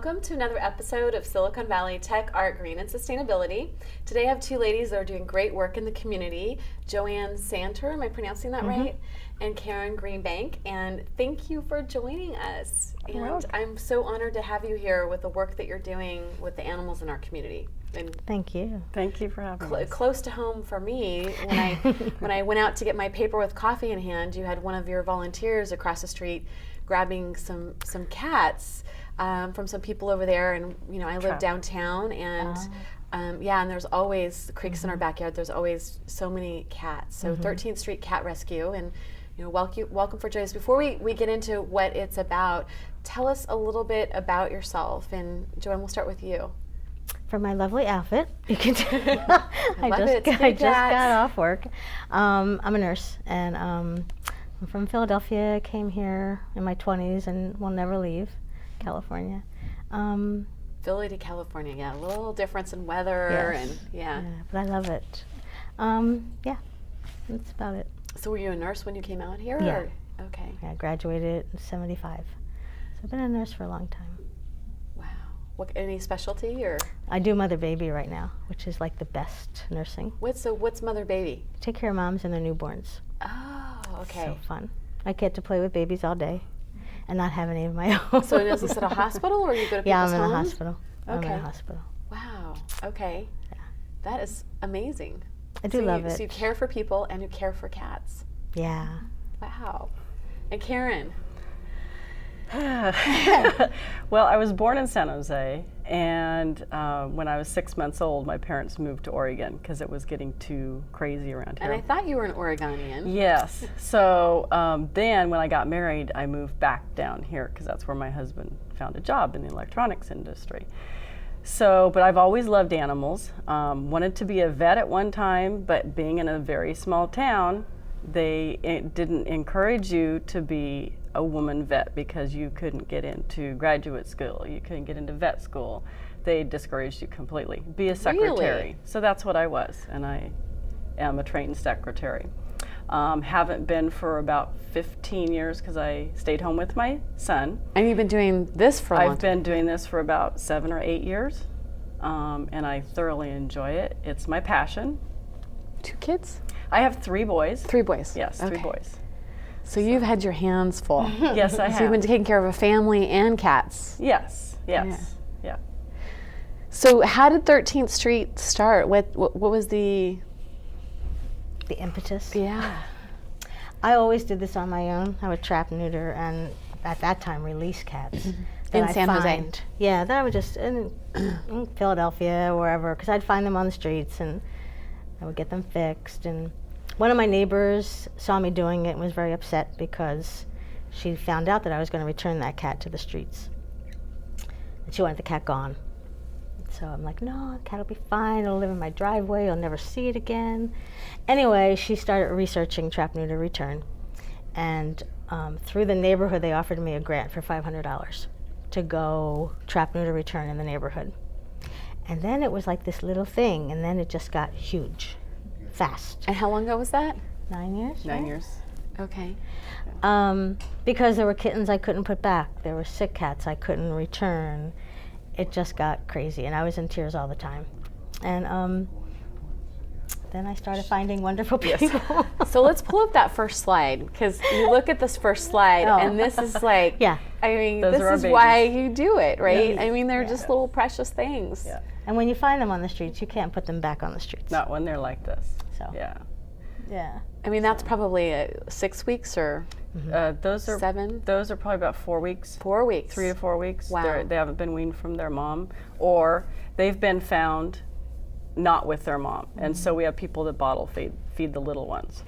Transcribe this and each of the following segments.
Welcome to another episode of Silicon Valley Tech, Art, Green, and Sustainability. Today I have two ladies that are doing great work in the community, Joanne Santer, am I pronouncing that right? And Karen Greenbank, and thank you for joining us. And I'm so honored to have you here with the work that you're doing with the animals in our community. And thank you. Thank you for having us. Close to home for me, when I went out to get my paper with coffee in hand, you had one of your volunteers across the street grabbing some cats from some people over there, and I live downtown, and and there's always creeks in our backyard. There's always so many cats. So 13th Street Cat Rescue, and welcome for joining us. Before we get into what it's about, tell us a little bit about yourself. And Joanne, we'll start with you. For my lovely outfit, you can. I just got off work. I'm a nurse, and I'm from Philadelphia. Came here in my 20s and will never leave California. Philly to California, yeah, a little difference in weather, yes. and but I love it. That's about it. So were you a nurse when you came out here? Yeah. Or? Okay. I graduated in '75, so I've been a nurse for a long time. What, any specialty, or? I do mother baby right now, which is like the best nursing. What's mother baby? Take care of moms and their newborns. Oh, okay. So fun. I get to play with babies all day and not have any of my own. So is this at a hospital, or you go to people's I'm in homes? a hospital. Okay. I'm in a hospital. Wow. Okay. Yeah. That is amazing. I do love it. So you care for people and you care for cats. Yeah. Wow. And Karen? Well, I was born in San Jose, and when I was 6 months old, my parents moved to Oregon because it was getting too crazy around here. And I thought you were an Oregonian. Yes. So then when I got married, I moved back down here because that's where my husband found a job in the electronics industry. So, but I've always loved animals. Wanted to be a vet at one time, but being in a very small town, they didn't encourage you to be a woman vet because you couldn't get into graduate school, you couldn't get into vet school. They discouraged you completely. Be a secretary. Really? So that's what I was, and I am a trained secretary. Haven't been for about 15 years because I stayed home with my son. And you've been doing this for a long time? I've been doing this for about 7 or 8 years, and I thoroughly enjoy it. It's my passion. 2 kids? I have 3 boys. 3 boys? Yes, okay. 3 boys. So you've had your hands full. Yes, I have. So you've been taking care of a family and cats. Yes, yeah. So how did 13th Street start? What was the impetus? Yeah. I always did this on my own. I would trap, neuter, and at that time release cats. In San Jose? Yeah, that I would just in Philadelphia, wherever, because I'd find them on the streets and I would get them fixed. And one of my neighbors saw me doing it and was very upset because she found out that I was going to return that cat to the streets. And she wanted the cat gone. So I'm like, no, the cat will be fine. It'll live in my driveway. You'll never see it again. Anyway, she started researching trap, neuter, return. And through the neighborhood, they offered me a grant for $500 to go trap, neuter, return in the neighborhood. And then it was like this little thing, and then it just got huge. Fast. And how long ago was that? 9 years? 9 right? years. Okay. Because there were kittens I couldn't put back. There were sick cats I couldn't return. It just got crazy, and I was in tears all the time. And then I started finding wonderful people. So let's pull up that first slide, because you look at this first slide, and this is like, yeah. I mean, Those this is why you do it, right? Yeah. I mean, they're just little precious things. Yeah. And when you find them on the streets, you can't put them back on the streets. Not when they're like this. So. Yeah. I mean, that's probably 6 weeks or Those are 7? Those are probably about 4 weeks. 4 weeks. 3 to 4 weeks. Wow. They haven't been weaned from their mom, or they've been found not with their mom. And so we have people that bottle feed the little ones.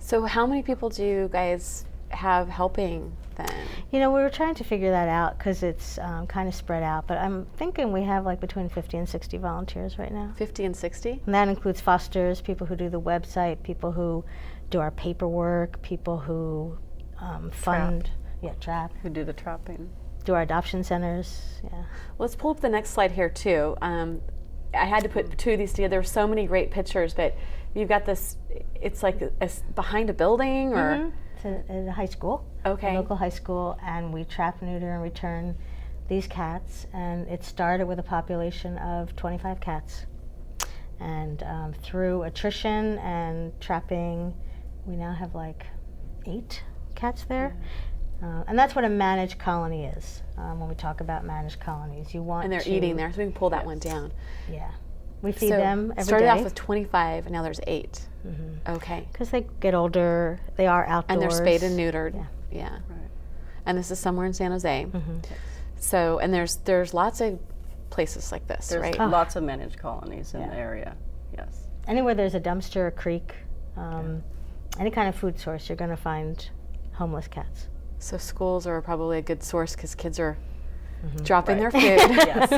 So how many people do you guys have helping then? You know, we were trying to figure that out because it's kind of spread out, but I'm thinking we have like between 50 and 60 volunteers right now. 50 and 60? And that includes fosters, people who do the website, people who do our paperwork, people who fund, trap, Who do the trapping. do our adoption centers, Let's pull up the next slide here too. I had to put 2 of these together. There's so many great pictures, but you've got this, it's like behind a building, or? It's a high school, Okay. a local high school, and we trap, neuter, and return these cats, and it started with a population of 25 cats. And through attrition and trapping, we now have like 8 cats there. And that's what a managed colony is. When we talk about managed colonies, you want And they're to, eating there, so we can pull that one down. Yeah, we feed So them every started day. off with 25, and now there's 8. Okay. Because they get older, they are outdoors. And they're spayed and neutered. Yeah. Yeah. Right. And this is somewhere in San Jose. So, and there's lots of places like this, There's right? lots of managed colonies in Yeah. the area. Yes. Anywhere there's a dumpster, a creek, any kind of food source, you're going to find homeless cats. So schools are probably a good source because kids are dropping their food. Yes.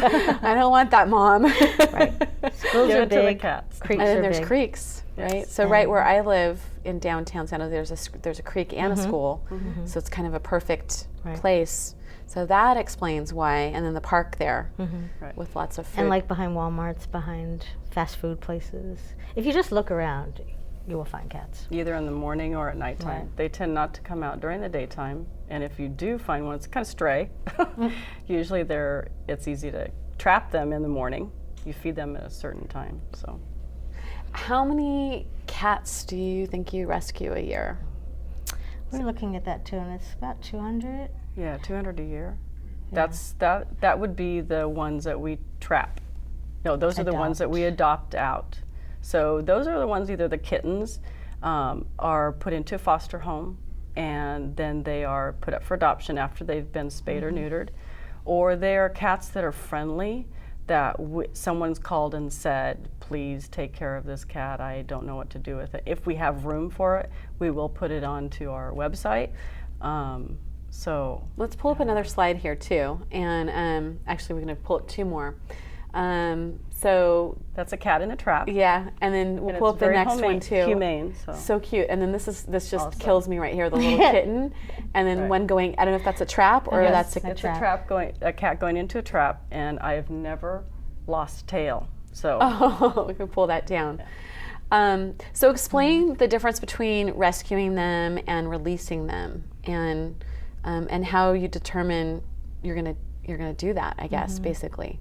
I don't want that, Mom. Right. Schools Give are it to the big. cats. Creeks And then are there's big. creeks, right? Yes. So right where I live in downtown San Jose, there's a creek and a school, so it's kind of a perfect Right. place. So that explains why. And then the park there Right. with lots of food. And like behind Walmarts, behind fast food places. If you just look around, you will find cats. Either in the morning or at nighttime. Right. They tend not to come out during the daytime, and if you do find one, it's kind of stray. Usually it's easy to trap them in the morning. You feed them at a certain time. So How many cats do you think you rescue a year? We're looking at that too, and it's about 200. yeah, 200 a year. That would be the ones that we trap. No, those are the ones that we adopt out. So those are the ones, either the kittens are put into a foster home, and then they are put up for adoption after they've been spayed or neutered, or they are cats that are friendly that someone's called and said, please take care of this cat, I don't know what to do with it. If we have room for it, we will put it onto our website. So Let's pull up another slide here too. And actually, we're going to pull up 2 more. So that's a cat in a trap. yeah, and then we'll And pull it's up the very next one too. humane. So. So cute. And then this just Awesome. kills me right here, the little kitten. And then Right. one going, I don't know if that's a trap or Yes, that's a a It's trap. a cat going into a trap, and I have never lost tail. So Oh, we can pull that down. So explain the difference between rescuing them and releasing them, and how you determine you're gonna do that. I guess basically.